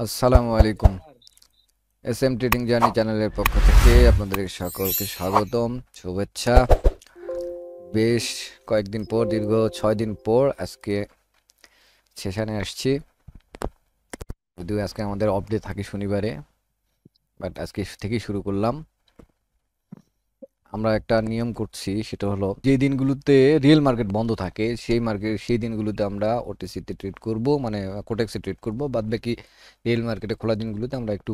আসসালামু আলাইকুম। S M trading journey চ্যানেলের পক্ষ থেকে আপনাদের সকলকে স্বাগতম, শুভেচ্ছা। বেশ কয়েকদিন পর, দীর্ঘ 6 দিন পর আজকে সেশনে আসছি। যদিও আজকে আমাদের অফ ডে থাকে শনিবারে, বাট আজকে থেকেই শুরু করলাম। আমরা একটা নিয়ম করছি, সেটা হলো যে দিনগুলোতে রিয়েল মার্কেট বন্ধ থাকে সেই দিনগুলোতে আমরা ওটিসিতে ট্রেড করব, মানে কোটেক্সে ট্রেড করব। বাদ বাকি রিয়েল মার্কেটে খোলা দিনগুলোতে আমরা একটু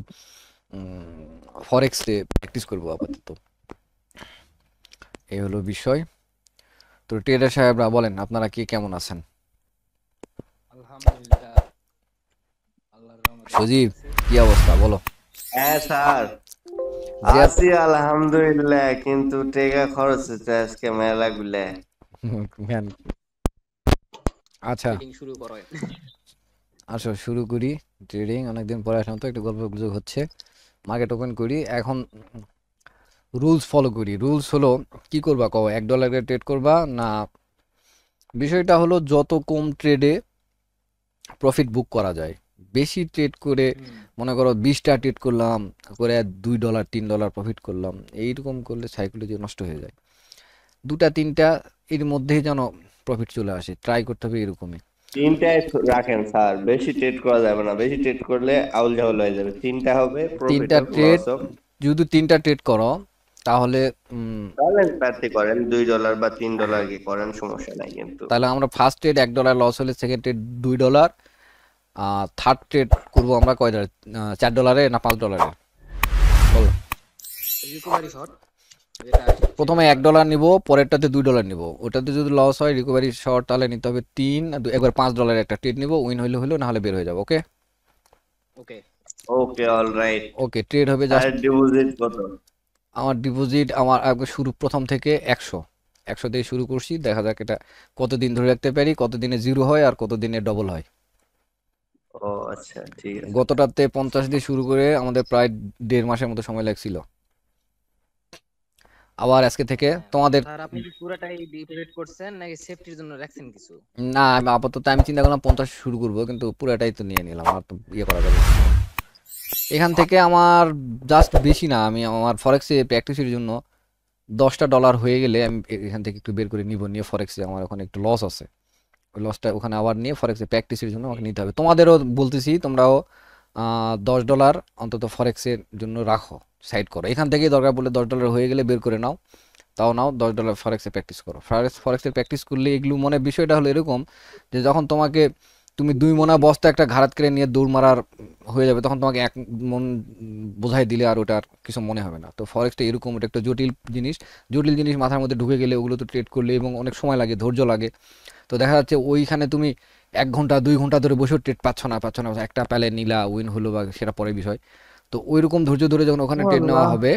ফরেক্সে প্র্যাকটিস করব আপাতত। এই হলো বিষয়। তো ট্রেডার সাহেবরা বলেন, আপনারা কি কেমন আছেন? আলহামদুলিল্লাহ, আল্লাহর রহমতে ভালো সজীব, আছি। কি অবস্থা বলো? হ্যাঁ স্যার, জিয়াদ। আছি আলহামদুলিল্লাহ, কিন্তু টাকা খরচ হচ্ছে আজকে মেলা গুলা। ম্যান, আচ্ছা, ট্রেডিং শুরু করো। আসো শুরু করি। ট্রেডিং অনেকদিন পরে আসলাম, তো একটু গল্প গুজব হচ্ছে। মার্কেট ওপেন করি এখন। রুলস ফলো করি। রুলস হলো, কি করবা কও, $1 ট্রেড করবা না? বিষয়টা হলো যত কম ট্রেডে প্রফিট বুক করা যায়। বেশি ট্রেড করে, হুম। মনে করো 20টা ট্রেড করলাম, করে $2 $3 প্রফিট করলাম, এইরকম করলে সাইকোলজি নষ্ট হয়ে যায়। দুটা তিনটা এর মধ্যেই যেন প্রফিট চলে আসে, ট্রাই করতে হবে এরকমই। তিনটায় রাখেন স্যার, বেশি ট্রেড করা যাবে না, বেশি ট্রেড করলে আউল ঝাউল হয়ে যাবে। তিনটা হবে, প্রফিট তিনটা হোক ট্রেড, লস হোক। যদি তিনটা ট্রেড করো তাহলে তাহলে প্রার্থী করেন $2 বা $3 কি করেন, সমস্যা নাই কিন্তু। তাহলে আমরা ফার্স্ট ট্রেড $1 লস হলে সেকেন্ড ট্রেড $2, থার্ড ট্রেড করবো আমরা কয় ডলার, $4 না $5? বলো। রিকভারি শট, যেটা আসে সেটা প্রথমে আমরা $1 নিব, পরেরটাতে $2 নিব। ওটাতে যদি লস হয়, রিকভারি শর্ট, তাহলে নিতে হবে তিন, একবার $5 একটা ট্রেড নিব, উইন হইলে হলো, না হলে বের হয়ে যাবো। ওকে, ওকে। ওকে, অল রাইট। ওকে, ট্রেড হবে স্যার জাস্ট। ডিপোজিট কত? আমার ডিপোজিট, আমার একবার শুরু প্রথম থেকে 100 দিয়ে শুরু করছি। দেখা যাক এটা কতদিন ধরে রাখতে পারি, কতদিনে জিরো হয় আর কতদিনে ডবল হয়। ও আচ্ছা, ঠিক আছে। গতটাতে 50 দিয়ে শুরু করে আমাদের প্রায় 1.5 মাসের মতো সময় লাগছিল। আবার আজকে থেকে হ্যাঁ, তোমাদের, স্যার আপনি কি পুরাটাই ডিপোজিট করছেন নাকি সেফটির জন্য রাখছেন কিছু? না আমি আপাতত আমি চিন্তা করলাম 50 শুরু করবো, কিন্তু পুরোটাই তো নিয়ে নিলাম, আর তো ইয়ে করা যাবে না। এখান থেকে আমার জাস্ট বেশি না, আমি আমার ফরেক্সে প্র্যাকটিসের জন্য $10 হয়ে গেলে আমি এখান থেকে একটু বের করে নিব, নিয়ে ফরেক্সে আমার ওখানে একটু লস আছে, ওই লসটা ওখানে আবার নিয়ে ফরেক্সে প্র্যাকটিসের জন্য আমাকে নিতে হবে। তোমাদেরও বলতেছি, তোমরাও $10 অন্তত ফরেক্সের জন্য রাখো, সাইড করো। এখান থেকেই দরকার পড়লে $10 হয়ে গেলে বের করে নাও, তাও নাও। $10 ফরেক্সে প্র্যাকটিস করো। ফরেক্সে প্র্যাকটিস করলে এগুলো, মনে বিষয়টা হলো এরকম যে যখন তোমাকে, তুমি 2 মোনা বস্তা একটা ঘাড়াত করে নিয়ে দৌড় মারার হয়ে যাবে, তখন তোমাকে 1 মন বোঝাই দিলে আর ওটার কিছু মনে হবে না। তো ফরেক্সটা এরকম, ওটা একটা জটিল জিনিস। জটিল জিনিস মাথার মধ্যে ঢুকে গেলে ওগুলো তো ট্রেড করলে এবং অনেক সময় লাগে, ধৈর্য লাগে। তো দেখা যাচ্ছে ওইখানে তুমি 1 ঘন্টা 2 ঘন্টা ধরে বসেও ট্রেড পাচ্ছ না, একটা প্যালে নিলা, উইন হলো বা সেটা পরের বিষয়। তো ওইরকম ধৈর্য ধরে যখন ওখানে ট্রেড নেওয়া আল্লাহ। হবে,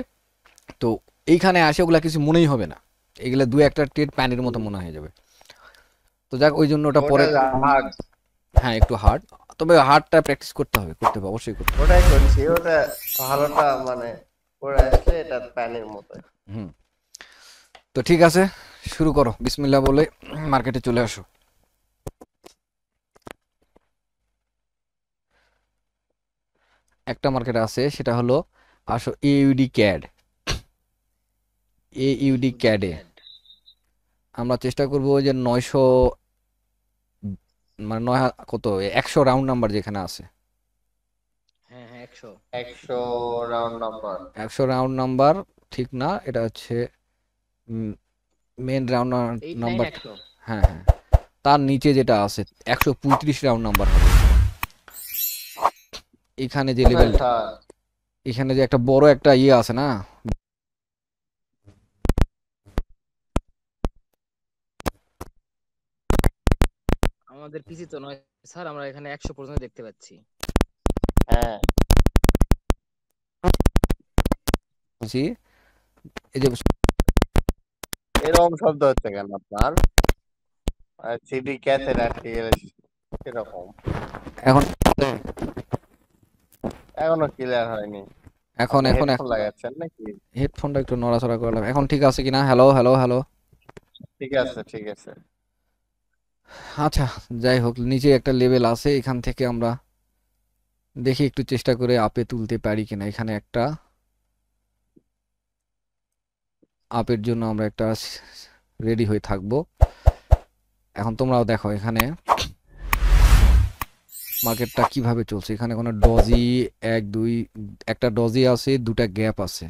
তো এইখানে আসে ওগুলা কিছু মনেই হবে না। এগুলা দু একটা ট্রেড প্যানের মতো মনে হয়ে যাবে। তো যাক, ওই জন্য ওটা ওটা পরে। হার্ড। হ্যাঁ, একটু হার্ড। তবে হার্ডটা প্র্যাকটিস করতে হবে, অবশ্যই করতে হবে। ওটাই করছি, ওটা ভালোটা মানে করে আসলে এটা প্যানের মতো। হুম। তো ঠিক আছে, শুরু করো, বিসমিল্লাহ বলে মার্কেটে চলে আসো। একটা মার্কেট আছে, সেটা হলো, আসো এইউডি ক্যাড। এইউডি ইউডি ক্যাডে ক্যাড। আমরা চেষ্টা করবো যে 900, মানে কত, 100 রাউন্ড নাম্বার যেখানে আছে। হ্যাঁ হ্যাঁ, 100। 100 রাউন্ড নাম্বার। 100 রাউন্ড নাম্বার ঠিক না, এটা হচ্ছে মেন রাউন্ড 89 নাম্বার। 100। হ্যাঁ হ্যাঁ, তার নিচে যেটা আছে 135 রাউন্ড নাম্বার হবে। এখানে যে কোথায় লেভেল, স্যার? এখানে যে একটা বড় একটা ইয়ে আছে না। আমাদের পিসি তো নয় স্যার, আমরা এখানে 100 পর্যন্ত দেখতে পাচ্ছি। হ্যাঁ, বলছি, এই যে এরকম শব্দ হচ্ছে কেন আপনার? সিডি ক্যাসেট আর্টিকেল এরকম এখন এখনো ক্লিয়ার হয়নি। এখন আপনি এখন হেডফোন লাগাচ্ছেন নাকি? হেডফোনটা একটু নড়াচড়া করলাম, এখন ঠিক আছে কিনা? Hello hello hello. ঠিক আছে, ঠিক আছে। আচ্ছা, যাই হোক, নিচে একটা লেভেল আছে, এখান থেকে আমরা দেখি একটু চেষ্টা করে আপে তুলতে পারি কিনা। এখানে একটা আপের জন্য আমরা একটা রেডি হয়ে থাকবো। এখন তোমরাও দেখো এখানে মার্কেটটা কিভাবে চলছে। এখানে কোনো ডজি এক দুই, একটা ডজি আছে, দুটা গ্যাপ আছে,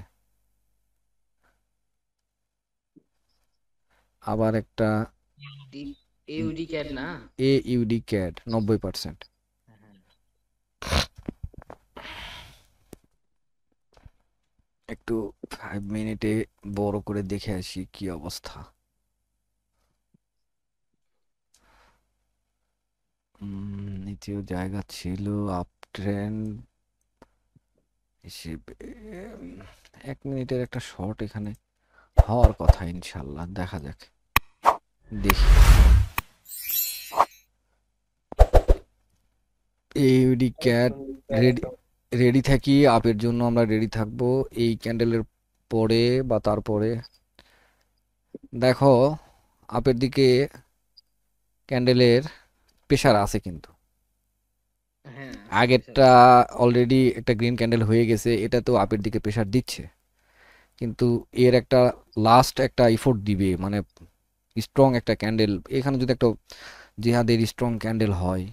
আবার একটা ইউডি ক্যাট না? এ ইউডি ক্যাড 90%। হ্যাঁ। একটু 5 মিনিটে বড় করে দেখে আসি কি অবস্থা। নিচেও জায়গা ছিল আপ ট্রেন্ড হিসেবে। 1 মিনিটের একটা শর্ট এখানে হওয়ার কথা, ইনশাল্লাহ দেখা যাক। দেখি এইডি ক্যাট রেডি, রেডি থাকি আপের জন্য। আমরা রেডি থাকবো এই ক্যান্ডেলের পরে বা তারপরে। দেখো আপের দিকে ক্যান্ডেলের প্রেশার আছে কিন্তু। হ্যাঁ আছে, প্রেশার আগেরটা আছে। অলরেডি একটা গ্রিন ক্যান্ডেল হয়ে গেছে, এটা তো আপের দিকে প্রেশার দিচ্ছে, কিন্তু এর একটা লাস্ট একটা ইফোর্ট দিবে, মানে স্ট্রং একটা ক্যান্ডেল। এখানে যদি একটা জিহাদের স্ট্রং ক্যান্ডেল হয়,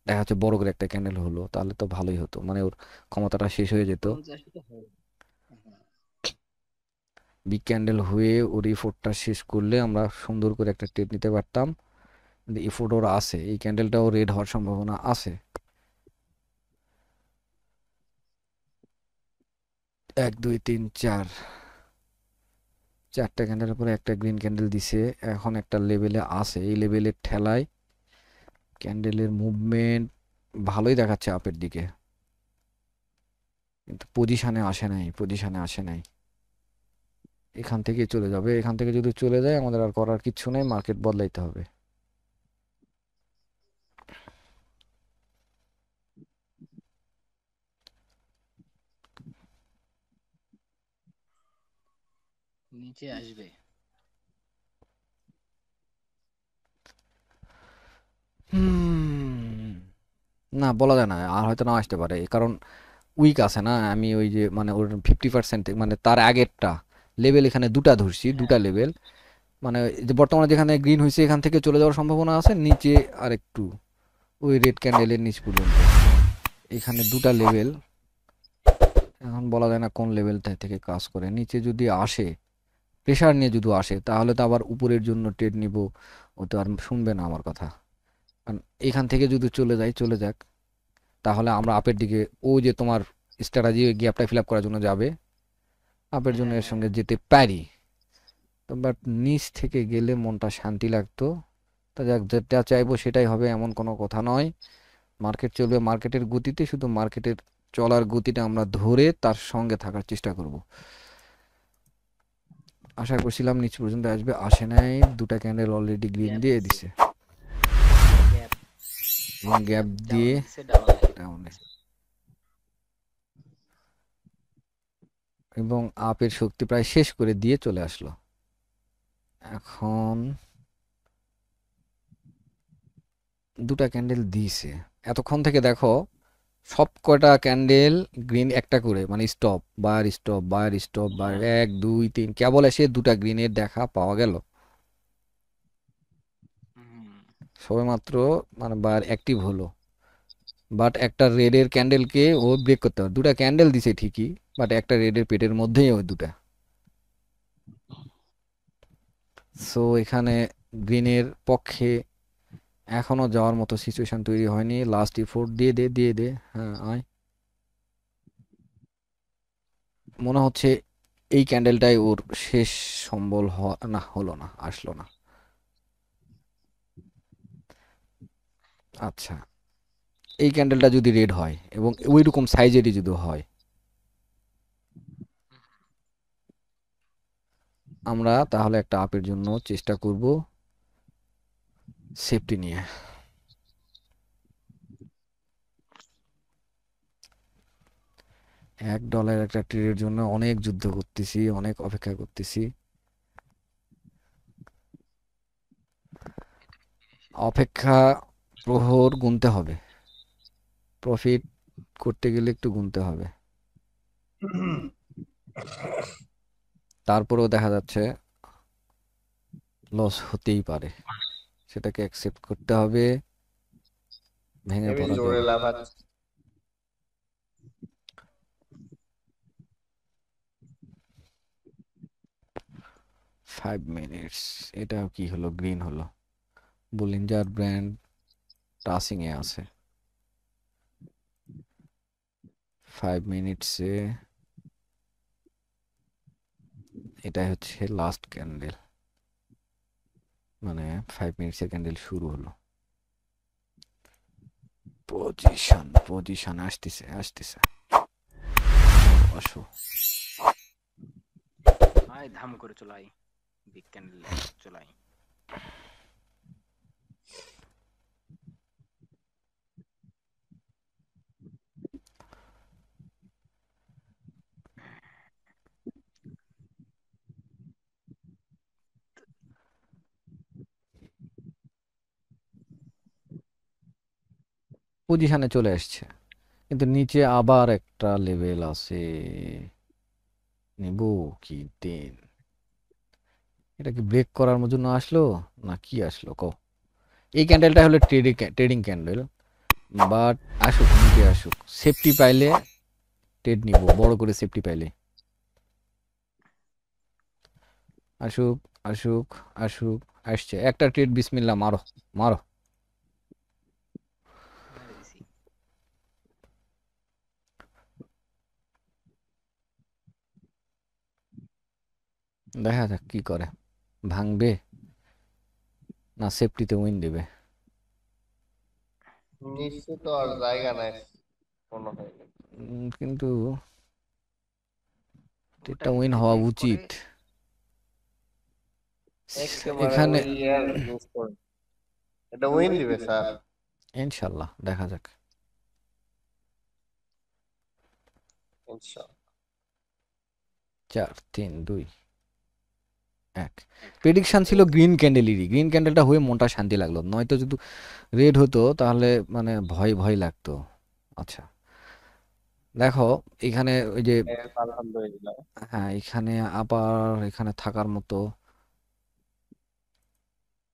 দেখা যাচ্ছে বড় করে একটা ক্যান্ডেল হলো, তাহলে তো ভালোই হতো, মানে ওর ক্ষমতাটা শেষ হয়ে যেত। 50 তো হবে। হ্যাঁ। বিগ ক্যান্ডেল হয়ে ওর ইফোর্টটা শেষ করলে আমরা সুন্দর করে একটা ট্রেড নিতে পারতাম। কিন্তু ইফোর্ট ওর আছে, এই ক্যান্ডেলটাও রেড হওয়ার সম্ভাবনা আছে। 1 2 3 4, চারটা ক্যান্ডেলের পরে একটা গ্রিন ক্যান্ডেল দিছে, এখন একটা লেভেলে আছে। এই লেভেলের ঠেলায় ক্যান্ডেলের মুভমেন্ট ভালোই দেখাচ্ছে আপের দিকে, কিন্তু পজিশনে আসে নাই, পজিশনে আসে নাই। এখান থেকে চলে যাবে, এখান থেকে যদি চলে যায় আমাদের আর করার কিচ্ছু নাই, মার্কেট বদলাইতে হবে। নিচে আসবে। হুম, না বলা যায় না, আর হয়তো না আসতে পারে, কারণ উইক আছে না। আমি ওই যে মানে ওর 50%, মানে তার আগেরটা লেভেল এখানে দুটা ধরছি, দুটা হ্যাঁ লেভেল। মানে যে বর্তমানে যেখানে গ্রিন হয়েছে এখান থেকে চলে যাওয়ার সম্ভাবনা আছে নিচে আর একটু, ওই রেড ক্যান্ডেলের নিচ পর্যন্ত। এখানে দুটা লেভেল, এখন বলা যায় না কোন লেভেলটা থেকে কাজ করে। নিচে যদি আসে, প্রেশার নিয়ে যদি আসে, তাহলে তো আবার উপরের জন্য ট্রেড নিব, ও তো আর শুনবে না আমার কথা। কারণ এখান থেকে যদি চলে যায়, চলে যাক, তাহলে আমরা আপের দিকে, ও যে তোমার স্ট্র্যাটেজি গ্যাপটা ফিল আপ করার জন্য যাবে, আপের জন্য হ্যাঁ এর হ্যাঁ। সঙ্গে যেতে পারি। তো বাট নিচ থেকে গেলে মনটা শান্তি লাগতো। তা যাক, যেটা চাইবো সেটাই হবে এমন কোনো কথা নয়। মার্কেট চলবে মার্কেটের গতিতে, শুধু মার্কেটের চলার গতিটা আমরা ধরে তার সঙ্গে থাকার চেষ্টা করব। আশা করছিলাম নিচ পর্যন্ত আসবে, আসে নাই। দুটা ক্যান্ডেল অলরেডি গ্রিন গ্যাপ দিয়ে দিছে। দিছে, গ্যাপ। এবং গ্যাপ ডাউন দিয়ে দিছে, ডাউনে। ডাউনে, এবং আপের শক্তি প্রায় শেষ করে দিয়ে চলে আসলো। এখন দুটা ক্যান্ডেল দিয়েছে এতক্ষণ থেকে, দেখো সব কয়টা ক্যান্ডেল গ্রিন একটা করে, মানে stop buyer stop buyer stop buyer, হ্যাঁ 1 2 3, কেবল এসে দুটা গ্রিনের দেখা পাওয়া গেল। হুম। সবেমাত্র মানে বায়ার অ্যাক্টিভ হলো। বাট একটা রেডের ক্যান্ডেলকে ও ব্রেক করতে হবে। দুটা ক্যান্ডেল দিছে ঠিকই, বাট একটা রেডের পেটের মধ্যেই ওই দুটা। সো এখানে গ্রিনের পক্ষে এখনো যাওয়ার মতো সিচুয়েশন তৈরি হয়নি। লাস্ট ইফোর্ট দিয়ে দে, দিয়ে দে, হ্যাঁ আয়। মনে হচ্ছে এই ক্যান্ডেলটাই ওর শেষ সম্বল। না, হলো না, আসলো না। আচ্ছা, এই ক্যান্ডেলটা যদি রেড হয় এবং ওই রকম সাইজেরই যদি হয়, আমরা তাহলে একটা আপের জন্য চেষ্টা করব সেফটি নিয়ে। $1 একটা ট্রেডের জন্য অনেক যুদ্ধ করতেছি, অনেক অপেক্ষা করতেছি। অপেক্ষা প্রহর গুনতে হবে। প্রফিট করতে গেলে একটু গুনতে হবে, তারপরেও দেখা যাচ্ছে লস হতেই পারে, সেটাকে অ্যাকসেপ্ট করতে হবে, ভেঙে হেবি পড়া জোরে যাবে। লাফাচ্ছে। 5 মিনিটস, এটা কি হলো, গ্রিন হলো। বুলিঞ্জার ব্র্যান্ড টাসিং এ আছে। 5 মিনিটসে এটাই হচ্ছে লাস্ট ক্যান্ডেল, মানে 5 মিনিটসের ক্যান্ডেল শুরু হলো। পজিশন আসতেছে আসতেছে, আসো। আয় ধাম করে চলাই, বিগ ক্যান্ডেল চলাই। পজিশনে চলে আসছে, কিন্তু নিচে আবার একটা লেভেল আছে, নিব কি দিন? এটা কি ব্রেক করার জন্য আসলো না কি আসলো কও? এই ক্যান্ডেলটা হলো ট্রেডিং ক্যান্ডেল, বাট আসুক, নিচে আসুক, সেফটি পাইলে ট্রেড নিব, বড় করে সেফটি পাইলে। আসুক আসুক আসুক, আসছে একটা ট্রেড, বিসমিল্লাহ, মারো মারো। মেরে দিছি। দেখা যাক কি করে, ভাঙবে না সেফটিতে উইন দেবে। নিশ্চিত আর জায়গা নাই মনে হয়। কিন্তু ওটা ট্রেডটা উইন যদি হওয়া ব্রেক করে, উচিত একেবারে এখানে। ওই ইয়ার মিস করে। এটা উইন দিবে স্যার। ইনশাল্লাহ দেখা যাক। ইনশাআল্লাহ। 4 3 2 1। প্রেডিকশন ছিল গ্রিন ক্যান্ডেলেরই, গ্রিন ক্যান্ডেলটা হয়ে মনটা শান্তি লাগলো, নয়তো যদি রেড হতো তাহলে মানে ভয় ভয় লাগতো। আচ্ছা দেখো, এখানে ওই যে, আলহামদুলিল্লাহ। হ্যাঁ এখানে আবার এখানে থাকার মতো,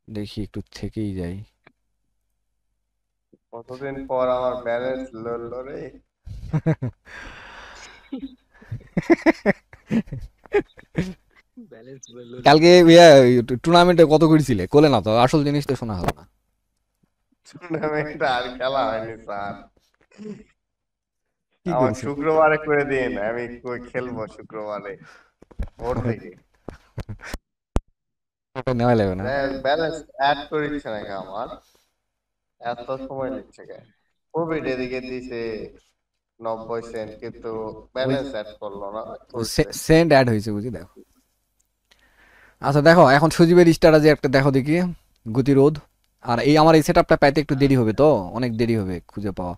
দেখি একটু থেকেই যাই। কতদিন পর আমার ব্যালেন্স লড়লো রে। ব্যালেন্স বললো রে। কালকে টুর্নামেন্টে কত করেছিলে কোলে না, তো আসল জিনিস তো শোনা হলো না। টুর্নামেন্ট আর খেলা হয়নি স্যার। কি আমার করেছিল? শুক্রবারে করে দিন, আমি খেলবো শুক্রবারে ভোর থেকে। ওটা নেওয়া লাগবে না। ব্যালেন্স অ্যাড করিচ্ছে নাকি আমার, এত সময় নিচ্ছে কেন? কোভিড এদিকে দিছে 90 সেন্ট, কিন্তু ওই ব্যালেন্স অ্যাড করলো না, করছে। সেন্ড অ্যাড হয়েছে বুঝি, দেখো। আচ্ছা দেখো, এখন সজীবের স্ট্যাটাসে একটা দেখো দেখি, গতিরোধ। আর এই আমার এই সেটআপটা পাইতে একটু দেরি হবে, তো অনেক দেরি হবে খুঁজে পাওয়া।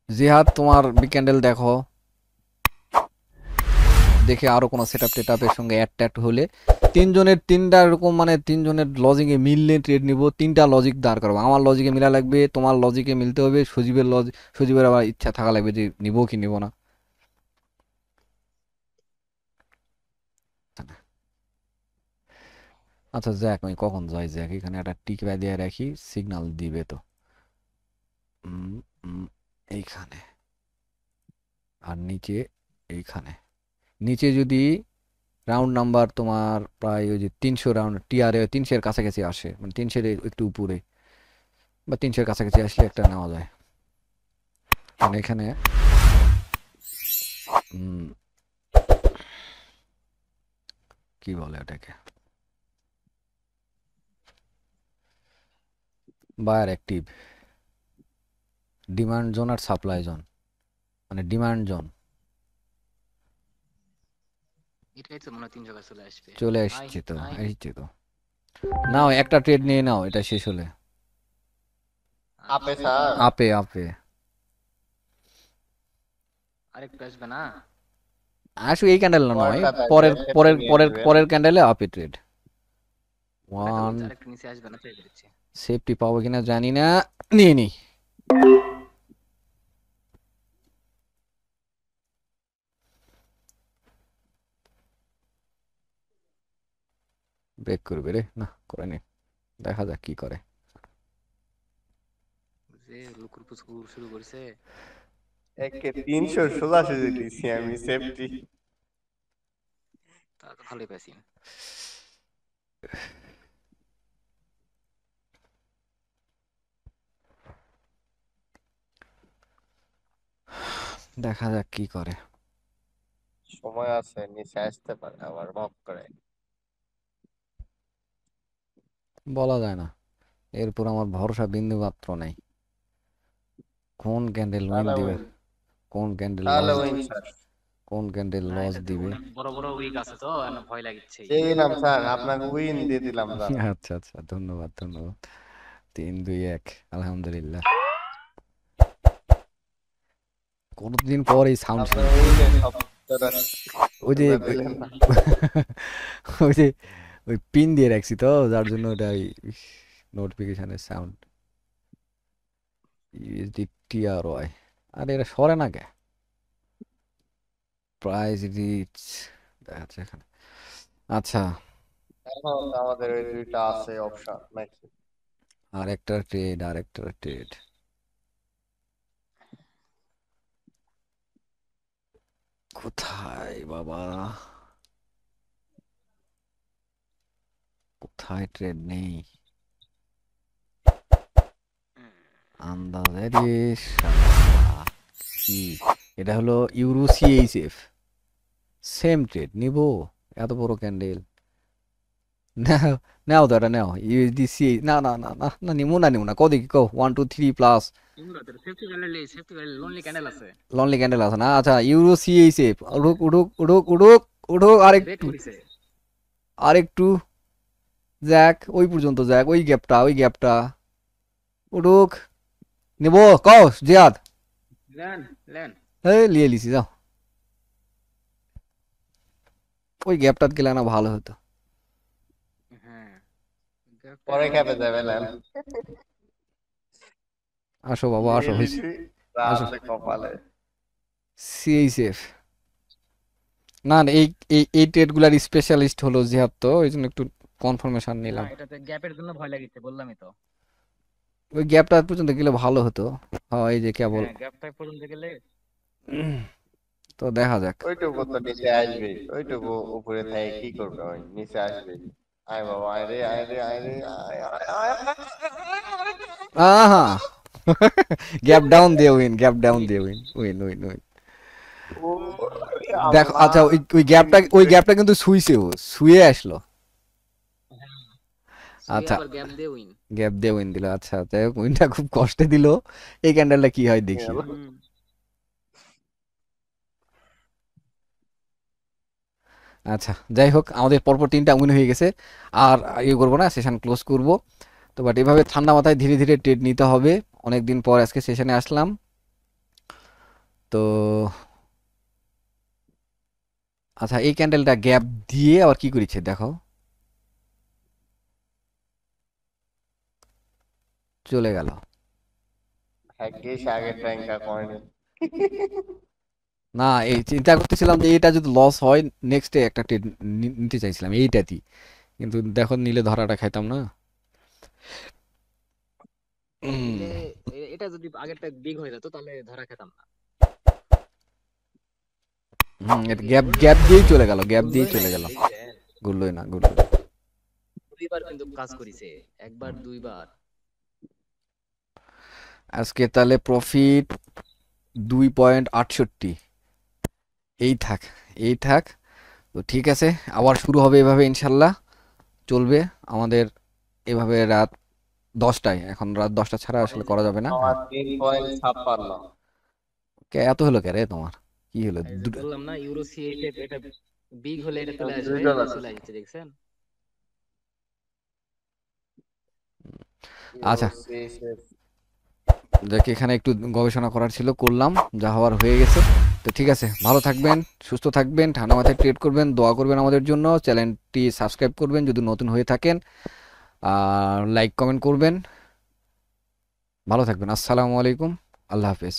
জিহাদ তোমার বিগ ক্যান্ডেল দেখো, দেখে আরো কোনো সেটআপ টেটআপের সঙ্গে অ্যাড ট্যাড হলে, তিনজনের তিনটা এরকম, মানে তিনজনের লজিকে মিললে ট্রেড নিব, তিনটা লজিক দাঁড় করবো, আমার লজিকে মিলা লাগবে, তোমার লজিকে মিলতে হবে, সজীবের সজীবের আবার ইচ্ছা থাকা লাগবে যে নিবো কি নিব না। আচ্ছা জ্যাক, আমি কখন যাই জ্যাক, এখানে একটা টিক দিয়ে রাখি, সিগন্যাল দিবে তো। উম, উম, এইখানে আর নিচে, এইখানে নিচে যদি রাউন্ড নাম্বার তোমার প্রায় ওই যে 300 রাউন্ড টিআরএ 300-এর কাছাকাছি আসে, মানে 300-এর একটু উপরে বা 300-এর কাছাকাছি আসলে একটা নেওয়া যায়। মানে এখানে উম, কি বলে ওটাকে, বায়ার অ্যাক্টিভ, ডিমান্ড জোন আর সাপ্লাই জোন, মানে ডিমান্ড জোন এটাই তো মনে হয় 3 জায়গায় চলে আসবে। চলে আয় আসছে তো, আয় আসছে তো। নাও একটা ট্রেড নিয়ে নাও, এটা শেষ হলে। আপে স্যার। আপে আপে আরেকটু আসবে না? আসো, এই ক্যান্ডেল না নয়, পরেরটা থাকবে পরের সেটা পরের নিয়ে পরের নেবেন। পরের ক্যান্ডেলে আপে ট্রেড দেখা ওয়ান যাচ্ছে আরেকটা নিচে আসবে না, ট্রাই করছি। সেফটি পাবো কিনা জানি না, নিয়ে নি। ব্রেক করবে রে, না করে নি, দেখা যাক কি করে। যে লুকুর পুচকুর শুরু করছে। একে 300 সোজাসুজি দিছি আমি সেফটি। তা তো ভালোই পাইছি। দেখা যাক কি করে। সময় আছে, নিচে আসতে পারে আবার মক করে। বলা যায় না, এরপর আমার ভরসা বিন্দু মাত্র নেই। কোন ক্যান্ডেল উইন তাহলে দিবে, উইন, কোন ক্যান্ডেল তাহলে লস, উইন স্যার। কোন ক্যান্ডেল না লস এটাতে দিবে। অনেক বড় বড় উইক আছে তো, এখন ভয় লাগছে। দিয়ে দিলাম স্যার, আপনাকে উইন দিয়ে দিলাম স্যার। আচ্ছা আচ্ছা, ধন্যবাদ ধন্যবাদ। 3-2-1, আলহামদুলিল্লাহ। কতদিন পর এই সাউন্ড আপনার শুনছি। উইনের শব্দটা ওই যে দিলেন না। ওই যে ওই পিন দিয়ে রাখছি তো, যার জন্য ওটা নোটিফিকেশনের সাউন্ড। ইউএসডি টিআরওয়াই, আরে এটা সরে না কে, প্রাইস রিচ দেখাচ্ছে এখানে। আচ্ছা, এখন আমাদের ওই দুইটা আছে অপশন নাকি? আরেকটা ট্রেড, আরেকটা ট্রেড। কোথায় বাবা, কোথায় ট্রেড নেই আন্দাজে রে শালা। কি এটা হলো ইউরো সিএইচএফ, সেম ট্রেড নিব, এত বড় ক্যান্ডেল। নাও নাও দাদা নাও, ইউএসডিসি, না না না না না, নিমু না নিমু না, কো দেখি কো, 1 2 3 plus. Safety valley lonely candle আছে। লনলি ক্যান্ডেল আছে না, আচ্ছা ইউরো সিএইচএফ, উড়ুক উড়ুক উড়ুক উড়ুক উড়ুক, ব্রেক আরেকটু করেছে। আরেকটু, যাক ওই পর্যন্ত যাক, ওই গ্যাপটা ওই গ্যাপটা, উড়ুক, নিব কও জিয়াদ। Lane lane. এই লিয়ে লিছি যাও, ওই গ্যাপটা গেলে না ভালো হতো। হ্যাঁ পরে খেপে যাবে না। আসো বাবা আসো, হয়েছে, লিয়েলিছি আসো। রাতে কপালে। সিএইচএফ, না না, এই এই এই ট্রেডগুলার স্পেশালিস্ট হলো জিহাদ, তো ওই জন্য একটু কনফার্মেশন না নিলাম। এটাতে গ্যাপের জন্য ভয় লাগিছে, বললামই তো। ওই গ্যাপটা পর্যন্ত গেলে ভালো হতো। হ্যাঁ এই যে কেবল, হ্যাঁ গ্যাপটা পর্যন্ত গেলে। তো দেখা যাক। ওইটুকু তো নিচে আসবে, ওইটুকু উপরে থেকে কি করবে, ওই নিচে আসবে। আয় বাবা, আয় রে আয় রে আয় রে আয় আয় আয় আয়। আহা গ্যাপ ডাউন দিয়ে উইন, গ্যাপ ডাউন দিয়ে উইন, উইন উইন উইন। ও দেখো আল্লাহ, আচ্ছা, ওই গ্যাপটা কিন্তু শুইছেও, শুয়ে আসলো। সুই আচ্ছা, আবার গ্যাপ দিয়ে উইন। গ্যাপ দিয়ে উইন দিল, আচ্ছা যাই হোক, উইনটা খুব কষ্টে দিল। এই ক্যান্ডেলটা কি হয় দেখি। আচ্ছা যাই হোক, আমাদের পরপর 3টা উইন হয়ে গেছে। আর ইয়ে করবো না, সেশন ক্লোজ করব। তো বাট এভাবে ঠান্ডা মাথায় ধীরে ধীরে ট্রেড নিতে হবে। অনেকদিন পর আজকে সেশনে আসলাম। তো আচ্ছা, এই ক্যান্ডেলটা গ্যাপ দিয়ে আবার কি করেছে দেখো, চলে গেল। ভাগ্যিস আগের ট্যাঙ্কা কয়নি। না এই চিন্তা করতেছিলাম যে এটা যদি লস হয়, নেক্সট ডে একটা ট্রেড নিতে চাইছিলাম এইটাতেই, কিন্তু দেখো নিলে ধরাটা খাইতাম না। নিলে এটা যদি আগেরটা বিগ হয়ে যেত তাহলে ধরা খেতাম না। এটা গ্যাপ গ্যাপ দিয়েই চলে গেল, গ্যাপ দিয়েই গুল্লই চলে নাই, গেল। দেখছেন? গুলোই না, গুলোই। দুইবার কিন্তু কাজ করেছে, একবার দুইবার। আজকে তাহলে প্রফিট 2.68, এই থাক, এই থাক। তো ঠিক আছে, আবার শুরু হবে এভাবে ইনশাল্লাহ, চলবে আমাদের এভাবে রাত 10টায়। এখন রাত 10টা ছাড়া আসলে করা যাবে না। আমার 3.56। এত হলো কে রে তোমার, কি হলো এই যে বললাম না ইউরো সিএফ, এটা বিগ হলে এটা চলে আসবে, $2। চলে আসছে দেখছেন। আচ্ছা দেখি, এখানে একটু গবেষণা করার ছিল, করলাম, যা হওয়ার হয়ে গেছে। তো ঠিক আছে, ভালো থাকবেন, সুস্থ থাকবেন, ঠান্ডা মাথায় ট্রেড করবেন, দোয়া করবেন আমাদের জন্য, চ্যানেলটি সাবস্ক্রাইব করবেন যদি নতুন হয়ে থাকেন। আর লাইক কমেন্ট করবেন, ভালো থাকবেন। আসসালামু আলাইকুম, আল্লাহ হাফেজ।